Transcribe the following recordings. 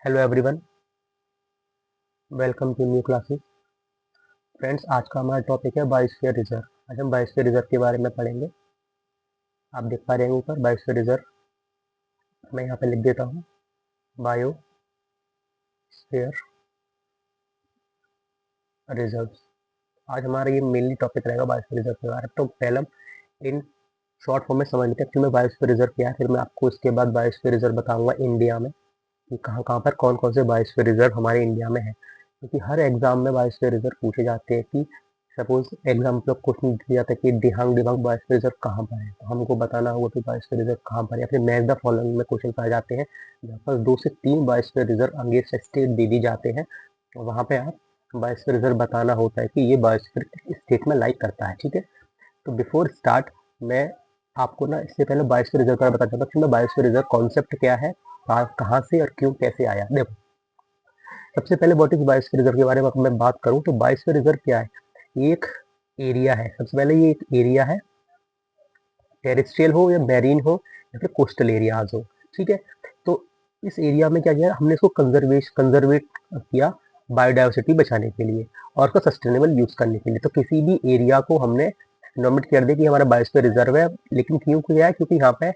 Hello everyone, welcome to new classes. Friends, आज का हमारा टॉपिक है बायोस्फीयर रिजर्व। आज हम बायोस्फीयर रिजर्व के बारे में पढ़ेंगे। आप देख पा रहे हैं ऊपर बायोस्फीयर रिजर्व। मैं यहाँ पे लिख देता हूँ बायोस्फीयर रिजर्व। आज हमारा ये मेनली टॉपिक रहेगा बायोस्फीयर रिजर्व के बारे में। तो पहले हम इन शॉर्ट फॉर्म में समझ लेते हैं कि मैं बायोस्फीयर रिजर्व क्या है। फिर मैं आपको इसके बाद बायोस्फीयर रिजर्व बताऊंगा इंडिया में कि कहाँ कहाँ पर कौन कौन से बायोस्फीयर रिजर्व हमारे इंडिया में है, क्योंकि हर एग्जाम में बायोस्फीयर रिजर्व पूछे जाते हैं। कि सपोज एग्जाम में क्वेश्चन दिया जाता है कि दिहांग दिबांग बायोस्फीयर रिजर्व कहाँ पर है, तो हमको बताना होगा कि बायोस्फीयर रिजर्व कहाँ पर है। या फिर मैच द फॉलोइंग में क्वेश्चन पाए जाते हैं जहाँ पर 2 से 3 बायोस्फीयर रिजर्व अंगेज स्टेट दे दी जाते हैं, और वहाँ पे आप बायोस्फीयर रिजर्व बताना होता है कि ये बायोस्फीयर किस स्टेट में लाइक करता है। ठीक है, तो बिफोर स्टार्ट मैं आपको ना इससे पहले बायोस्फीयर रिजर्व का बता चाहता हूँ कि मैं बायोस्फीयर रिजर्व कॉन्सेप्ट क्या है, कहाँ से और क्यों कैसे आया। देखो, सबसे पहले व्हाट इज बायोस्फीयर रिजर्व के बारे में मैं बात करूं तो बायोस्फीयर रिजर्व क्या है। ये एक एरिया है। सबसे पहले ये एक एरिया है, टेरेस्ट्रियल हो या मैरीन हो या फिर कोस्टल एरियाज हो। ठीक है, तो इस एरिया में क्या किया, हमने इसको कंजर्वेट किया बायोडाइवर्सिटी बचाने के लिए और उसका सस्टेनेबल यूज करने के लिए। तो किसी भी एरिया को हमने नॉमिनेट कर दिया कि हमारा बायोस्फीयर रिजर्व है। लेकिन क्यों किया है, क्योंकि यहाँ पे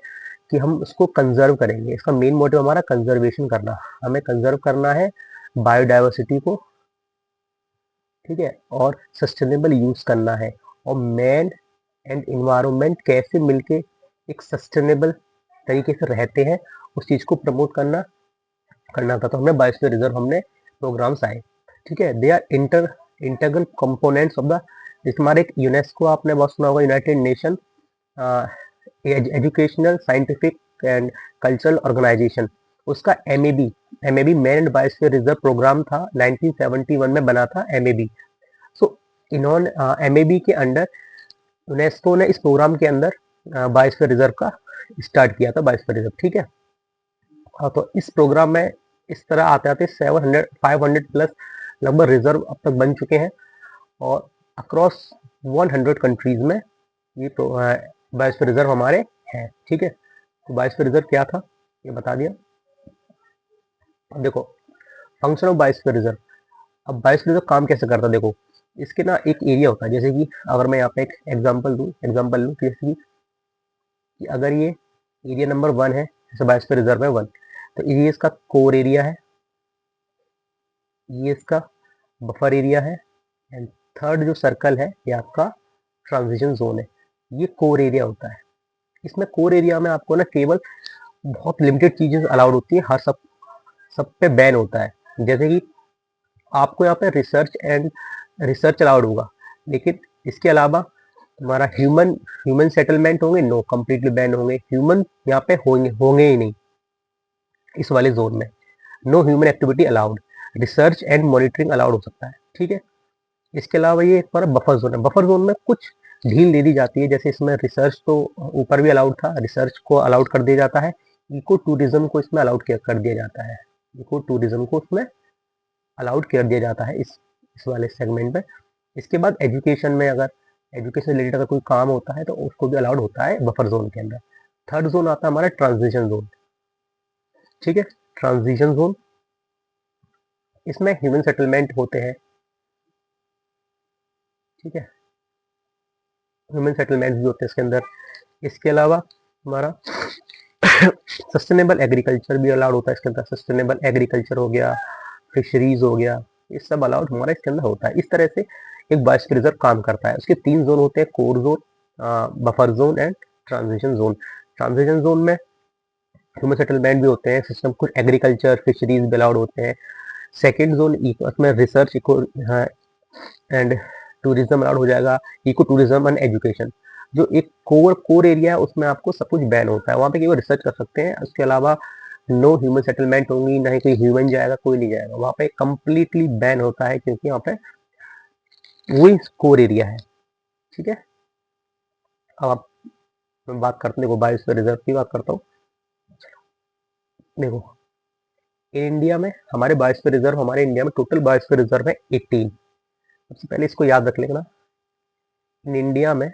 कि हम उसको कंजर्व करेंगे। इसका मेन मोटिव हमारा कंजर्वेशन करना, हमें कंजर्व करना है बायोडाइवर्सिटी को। ठीक है, और सस्टेनेबल यूज करना है, और मैन एंड इन्वायरमेंट कैसे मिलके एक सस्टेनेबल तरीके से रहते हैं उस चीज को प्रमोट करना करना था। तो हमने बायोस्फीयर रिजर्व हमने प्रोग्राम्स आए। ठीक है, they are integral components of the, हमारे एक यूनेस्को आपने बहुत सुना होगा, United Nation Educational Scientific and Cultural Organization, उसका MAB man and biosphere reserve programme था। 1971 में बना था एमएबी। सो इन्होंने एमएबी के अंडर यूनेस्को ने इस प्रोग्राम के अंदर बायोस्फीयर रिजर्व का स्टार्ट किया था, बायोस्फीयर रिजर्व। ठीक है, हाँ, तो इस प्रोग्राम में इस तरह आते आते 500 प्लस लगभग रिजर्व अब तक बन चुके हैं, और अक्रॉस 100 कंट्रीज में ये बायोस्फीयर रिजर्व हमारे हैं। ठीक है, तो बायोस्फीयर रिजर्व क्या था ये बता दिया। अब देखो फंक्शन ऑफ बायोस्फीयर रिजर्व। अब बायोस्फीयर रिजर्व काम कैसे करता है, देखो इसके ना एक एरिया होता है। जैसे कि अगर मैं यहाँ पे एक एग्जांपल दूँ जैसे कि अगर ये एरिया नंबर 1 है, जैसे बायोस्फीयर रिजर्व है 1, तो ये इसका कोर एरिया है, ये इसका बफर एरिया है, एंड थर्ड जो सर्कल है ये आपका ट्रांजिशन जोन है। ये कोर एरिया होता है। इसमें कोर एरिया में आपको ना केवल बहुत लिमिटेड चीजें अलाउड होती है, हर सब पे बैन होता है। जैसे कि आपको यहाँ पे रिसर्च अलाउड होगा, लेकिन इसके अलावा हमारा ह्यूमन सेटलमेंट होंगे, नो, कंप्लीटली बैन होंगे। ह्यूमन यहाँ पे होंगे ही नहीं इस वाले जोन में। No human activity allowed, research and monitoring allowed हो सकता है। ठीक है, इसके अलावा ये हमारा बफर जोन है। बफर जोन में कुछ ढील दे दी जाती है, जैसे इसमें रिसर्च तो ऊपर भी अलाउड था, रिसर्च को अलाउड कर दिया जाता है। इको टूरिज्म को इसमें अलाउड कर दिया जाता है, इको टूरिज्म को इसमें अलाउड कर दिया जाता है इस वाले सेगमेंट में। इसके बाद एजुकेशन में, अगर एजुकेशन रिलेटेड अगर कोई काम होता है तो उसको भी अलाउड होता है बफर जोन के अंदर। थर्ड जोन आता है हमारा ट्रांजिशन जोन। ठीक है, ट्रांजिशन जोन, इसमें ह्यूमन सेटलमेंट होते हैं। ठीक है, ह्यूमन सेटलमेंट भी होते हैं इसके अंदर। इसके अलावा हमारा सस्टेनेबल एग्रीकल्चर भी अलाउड होता है इसके अंदर। सस्टेनेबल एग्रीकल्चर हो गया, फिशरीज हो गया, ये सब अलाउड हमारा इसके अंदर होता है। इस तरह से एक बायोस्फीयर रिजर्व काम करता है। उसके 3 जोन होते हैं, core zone, buffer zone and transition zone. Transition zone में ह्यूमन सेटलमेंट भी होते हैं, सिस्टम कुछ एग्रीकल्चर फिशरीज भी अलाउड होते हैं। सेकेंड जोन उसमें research eco and tourism allowed हो जाएगा, इको टूरिज्म एंड एजुकेशन। जो एक कोर एरिया है उसमें आपको सब कुछ बैन होता है, वहाँ पे केवल रिसर्च कर सकते हैं। उसके अलावा नो ह्यूमन सेटलमेंट होंगी, ना ही कोई ह्यूमन जाएगा, कोई नहीं जाएगा वहाँ पे, कम्प्लीटली बैन होता है, क्योंकि वहाँ पे वही कोर एरिया है। ठीक है, अब आप मैं बात करते हैं, देखो बायोस्फीयर रिजर्व की बात करता हूँ। देखो इंडिया में हमारे बायोस्फीयर रिजर्व, हमारे इंडिया में टोटल बायोस्फीयर रिजर्व है 18। सबसे पहले इसको याद रख लेना, इन इंडिया में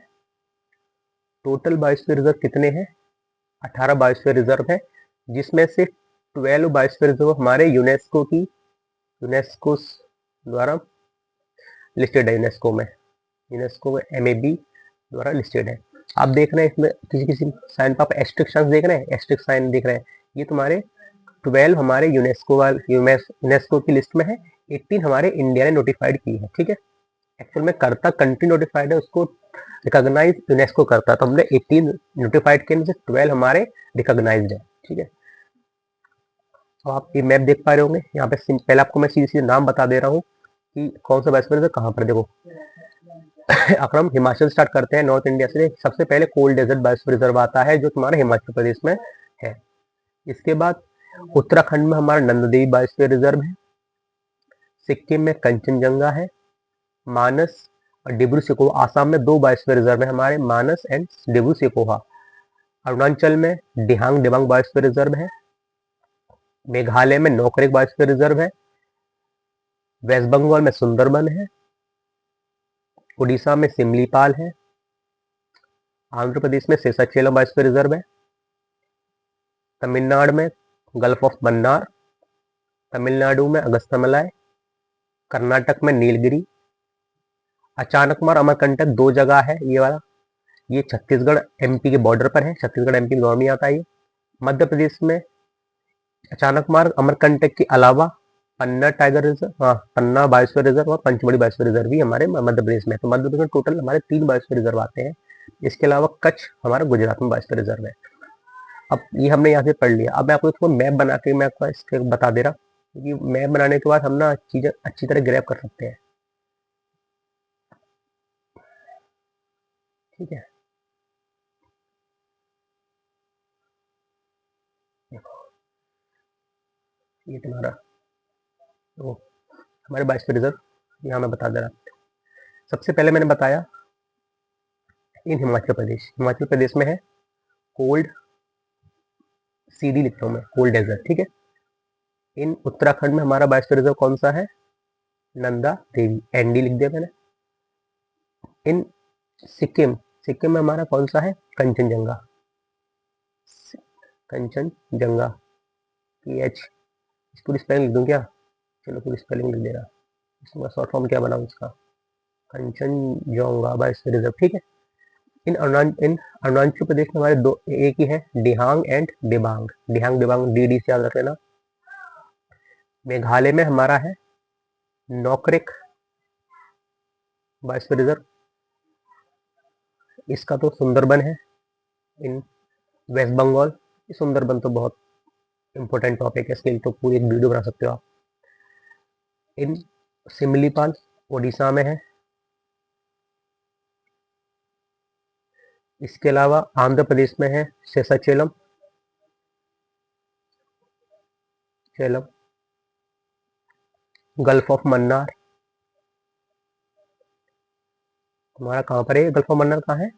टोटल बायोस्फीयर रिजर्व कितने हैं, 18 बायोस्फीयर रिजर्व है, जिसमें से 12 बायोस्फीयर रिजर्व हमारे यूनेस्को द्वारा लिस्टेड है। यूनेस्को में MAB द्वारा लिस्टेड है। आप देख रहे हैं इसमें किसी साइन पर आप एस्ट्रिक साइन देख रहे हैं, एस्ट्रिक साइन देख रहे हैं। ये तुम्हारे 12 हमारे यूनेस्को की लिस्ट में है, 18 हमारे इंडिया ने नोटिफाइड की है। ठीक है, एक्चुअल में करता कंट्री नोटिफाइड है, उसको रिकॉग्नाइज यूनेस्को करता है, तो हमने 18 नोटिफाइड किए, 12 हमारे रिकॉग्नाइज्ड है। ठीक है, तो आप ये मैप देख पा रहे होंगे यहाँ पे। पहले आपको मैं सीधे सीधे नाम बता दे रहा हूँ कि कौन सा बायोस्फीयर रिजर्व कहाँ पर। देखो अक्रम हिमाचल स्टार्ट करते हैं, नॉर्थ इंडिया से। सबसे पहले कोल्ड डेजर्ट बायोस्फीयर रिजर्व आता है जो तुम्हारा हिमाचल प्रदेश में है। इसके बाद उत्तराखंड में हमारा नंददेवी बायोस्फीयर रिजर्व है। सिक्किम में कंचनजंगा है। मानस और डिब्रू सैखोवा, आसाम में 2 बायोस्फीयर रिजर्व है हमारे, मानस एंड डिब्रू सैखोवा। अरुणाचल में दिहांग दिबांग बायोस्फीयर रिजर्व है। मेघालय में नोकरेक बायोस्फीयर रिजर्व है। वेस्ट बंगाल में सुंदरबन है। उड़ीसा में सिमलीपाल है। आंध्र प्रदेश में शेषाचलम बायोस्फीयर रिजर्व है। तमिलनाडु में गल्फ ऑफ मन्नार। तमिलनाडु में अगस्तमलाई। कर्नाटक में नीलगिरी। अचानकमार अमरकंटक 2 जगह है ये वाला। ये छत्तीसगढ़ MP के बॉर्डर पर है, छत्तीसगढ़ MP में में आता है ये। मध्य प्रदेश में अचानकमार अमरकंटक के अलावा पन्ना टाइगर रिजर्व, पन्ना बायोस्फीयर रिजर्व और पंचमढ़ी बायोस्फीयर रिजर्व भी हमारे मध्य प्रदेश में। तो मध्य प्रदेश में टोटल हमारे 3 बायोस्फीयर रिजर्व आते हैं। इसके अलावा कच्छ हमारा गुजरात में बायोस्फीयर रिजर्व है। अब ये हमने यहाँ से पढ़ लिया। अब मैं आपको इसको मैप बना के मैं आपको इसके बता दे रहा हूँ, क्योंकि मैप बनाने के बाद हम ना चीजें अच्छी तरह ग्रैब कर सकते हैं। ठीक है, ये तुम्हारा तो हमारे बायोस्फीयर रिजर्व यहाँ मैं बता दे रहा हूँ। सबसे पहले मैंने बताया इन हिमाचल प्रदेश में है कोल्ड, CD लिख रहा हूँ मैं, कोल्ड डेजर्ट। ठीक है, इन उत्तराखंड में हमारा बायोस्फीयर रिजर्व कौन सा है? नंदा देवी, ND लिख दिया मैंने। इन सिक्किम में हमारा कौन सा है? कंचनजंगा, PH। पूरी स्पेलिंग लिख दूं क्या? चलो पूरी स्पेलिंग लिख दे रहा। इसका शॉर्ट फॉर्म क्या बनाऊं इसका? Kanchenjunga biosphere reserve. ठीक है, इन अरुणाचल प्रदेश में हमारे 2 एक ही है, दिहांग एंड दिबांग। DD से याद रख लेना। मेघालय में हमारा है नोकरेक बायोस्फीयर रिजर्व, इसका तो सुंदरबन है। इन वेस्ट बंगाल, सुंदरबन तो बहुत इंपॉर्टेंट टॉपिक है, इसके लिए तो पूरी एक वीडियो बना सकते हो आप। इन सिमलीपाल उड़ीसा में है। इसके अलावा आंध्र प्रदेश में है शेषाचलम, गल्फ ऑफ मन्नार हमारा कहाँ पर है? गल्फ ऑफ मन्नार कहाँ है?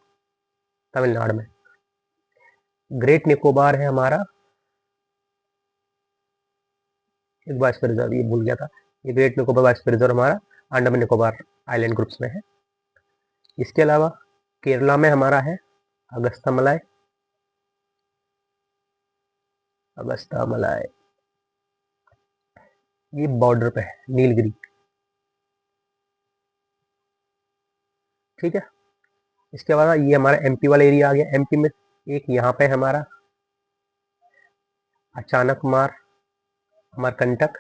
तमिलनाडु में। ग्रेट निकोबार है हमारा एक बायोस्फीयर रिजर्व, ये भूल गया था। ये ग्रेट निकोबार बायोस्फीयर रिजर्व हमारा अंडमान निकोबार आइलैंड ग्रुप्स में है। इसके अलावा केरला में हमारा है अगस्तामलाई, ये बॉर्डर पे है नीलगिरी। ठीक है, इसके बाद ये हमारा MP वाला एरिया आ गया। MP में एक यहाँ पे हमारा अचानकमार अमरकंटक,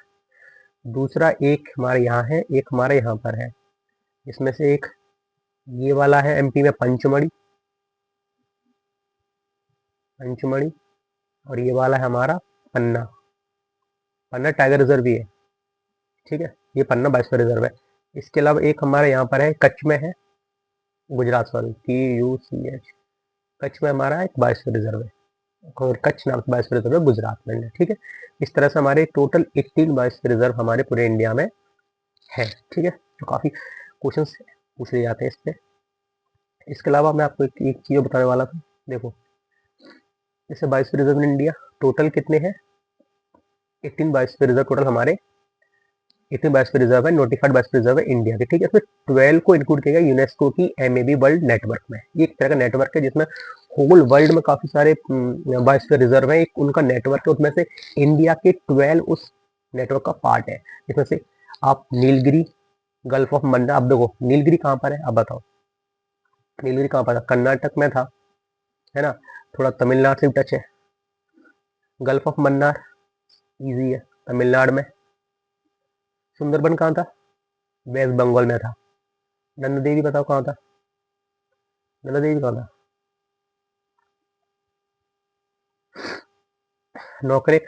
दूसरा एक हमारे यहाँ है, एक हमारे यहाँ पर है। इसमें से एक ये वाला है MP में पंचमढ़ी, और ये वाला है हमारा पन्ना टाइगर रिजर्व भी है। ठीक है, ये पन्ना बायोस्फीयर रिजर्व है। इसके अलावा एक हमारे यहाँ पर है कच्छ में है, गुजरात, सॉरी KUCH, कच्छ में हमारा एक बायोस्फीयर रिजर्व है, और कच्छ नाम से बायोस्फीयर रिजर्व गुजरात में है। ठीक है, इस तरह से हमारे टोटल 18 बायोस्फीयर रिजर्व हमारे पूरे इंडिया में है। ठीक है, तो काफी क्वेश्चन पूछ लिए जाते हैं इस पे। इसके अलावा मैं आपको एक चीज बताने वाला था। देखो, जैसे biosphere reserve in India total कितने हैं? 18 बायोस्फीयर रिजर्व टोटल हमारे 18 बायोस्फीयर रिजर्व है, नोटिफाइड बायोस्फीयर रिजर्व है इंडिया के। ठीक है, इसमें 12 को इंक्लूड किया गया यूनेस्को की MAB वर्ल्ड नेटवर्क में। ये एक तरह का नेटवर्क है जिसमें होल वर्ल्ड में काफी सारे बायोस्फीयर रिजर्व है, एक उनका नेटवर्क है, उसमें से इंडिया के 12 उस नेटवर्क का पार्ट है। इसमें से आप नीलगिरी, गल्फ ऑफ मन्नार, अब देखो नीलगिरी कहाँ पर है, अब बताओ नीलगिरी कहाँ पर था, कर्नाटक में था, है ना, थोड़ा तमिलनाडु से भी टच है। गल्फ ऑफ मन्नार इजी है, तमिलनाडु में। सुंदरबन कहाँ था, वेस्ट बंगाल में था। नंदा देवी बताओ कहाँ था, नंदा देवी कहाँ था, नौकरेक,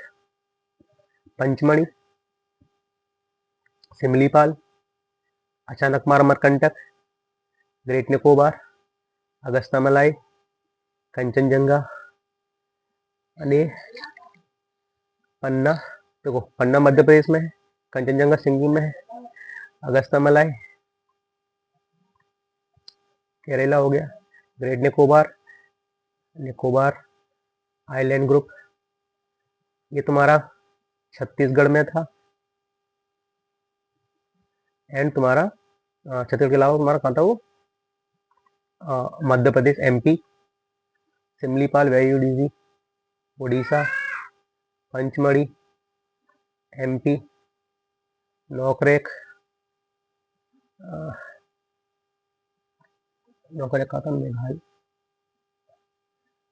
पंचमढ़ी, सिमलीपाल, अचानकमार अमरकंटक, ग्रेट निकोबार, अगस्ता मलाई, कंचनजंगा, अने पन्ना, देखो पन्ना मध्य प्रदेश में है, कंचनजंगा सिक्किम में है, अगस्ता मलाई केरला हो गया, great Nicobar, Nicobar island group ये तुम्हारा छत्तीसगढ़ में था। एंड तुम्हारा छत्तीसगढ़ के अलावा तुम्हारा कहाँ था वो, Madhya Pradesh, MP, Simlipal very easy, Orissa, Pachmarhi, MP, Nokrek, Nokrek कहाँ था, मेघालय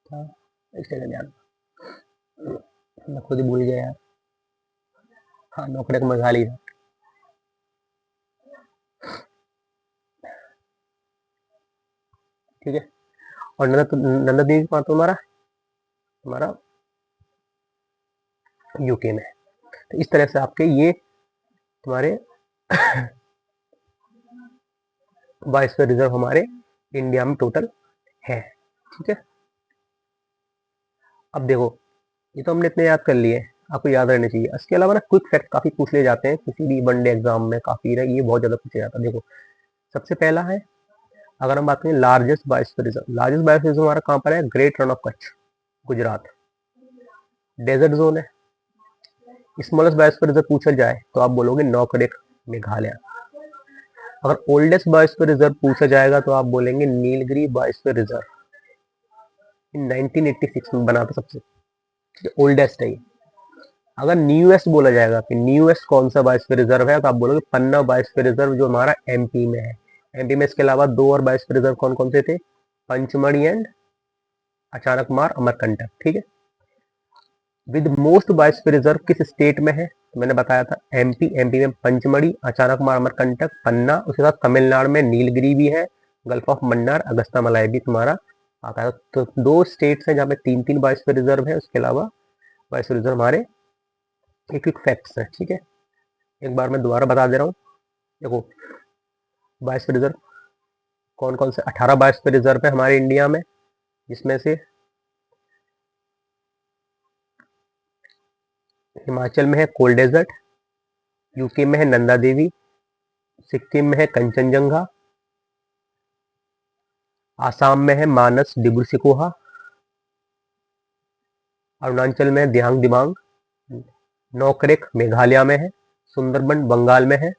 था, एक सेकंड यार मैं खुद ही भूल गया यार, हाँ नौकरेक मेघालय था। ठीक है, और नंदा देवी कहाँ था तुम्हारा, तुम्हारा यूके में। तो इस तरह से आपके ये तुम्हारे बायोस्फीयर रिजर्व हमारे इंडिया में टोटल है। ठीक है, अब देखो ये तो हमने इतने याद कर लिए, आपको याद रहने चाहिए। इसके अलावा ना क्विक फैक्ट काफी पूछ ले जाते हैं किसी भी वनडे एग्जाम में, काफी ना ये बहुत ज्यादा पूछा जाता है। देखो सबसे पहला है, अगर हम बात करें largest biosphere reserve, largest biosphere reserve हमारा कहाँ पर है, great Rann of Kutch, Gujarat. Desert zone है। स्मॉलेस्ट बायोस्फीयर रिजर्व पूछा जाए तो आप बोलोगे नौकरेक, मेघालय। अगर ओल्डेस्ट बायोस्फीयर रिजर्व पूछा जाएगा तो आप बोलेंगे नीलगिरी बायोस्फीयर रिजर्व, इन 1986 में बना था, सबसे ओल्डेस्ट है ये। अगर न्यूएस्ट बोला जाएगा कि न्यूएस्ट कौन सा बायोस्फीयर रिजर्व है तो आप बोलोगे पन्ना बायोस्फीयर रिजर्व, जो हमारा एमपी में है। एमपी में इसके अलावा दो और बायोस्फीयर रिजर्व कौन कौन से थे, पंचमढ़ी एंड अचानकमार अमरकंटक। ठीक है, विद मोस्ट बायोस्फीयर रिजर्व किस स्टेट में है, तो मैंने बताया था एमपी, एमपी में पंचमढ़ी, अचानकमार अमरकंटक, पन्ना, उसके साथ तमिलनाडु में नीलगिरी भी है, गल्फ ऑफ मन्नार, अगस्ता मलाई भी तुम्हारा आता है। तो दो स्टेट्स हैं जहाँ पे तीन तीन बायोस्फीयर रिजर्व है, उसके अलावा बायोस्फीयर रिजर्व हमारे एक एक फैक्ट्स है। ठीक है, एक बार मैं दोबारा बता दे रहा हूँ। देखो बायोस्फीयर रिजर्व कौन कौन से, 18 बायोस्फीयर रिजर्व है हमारे इंडिया में, जिसमें से हिमाचल में है कोल डेजर्ट, यूके में है नंदा देवी, सिक्किम में है कंचनजंगा, आसाम में है मानस डिब्रू सिकोहा, अरुणाचल में है दिहांग दिबांग, नौकरेक मेघालय में है, सुंदरबन बंगाल में है,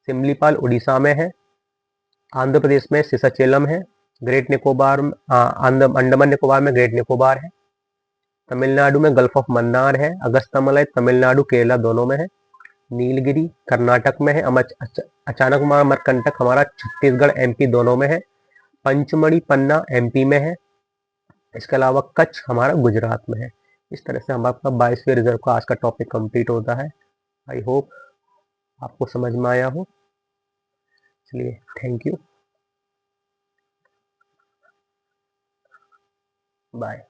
सिमलीपाल उड़ीसा में है, आंध्र प्रदेश में सिसाचेलम है, ग्रेट निकोबार अंडमान निकोबार में ग्रेट निकोबार है, तमिलनाडु में गल्फ ऑफ मन्नार है, अगस्तामलाई तमिलनाडु केरला दोनों में है, नीलगिरी कर्नाटक में है, अचानकमार अमरकंटक हमारा छत्तीसगढ़ एमपी दोनों में है, पंचमढ़ी पन्ना एमपी में है, इसके अलावा कच्छ हमारा गुजरात में है। इस तरह से हमारा बायोस्फीयर रिजर्व का आज का टॉपिक कंप्लीट होता है। आई होप आपको समझ में आया हो। चलिए थैंक यू, बाय।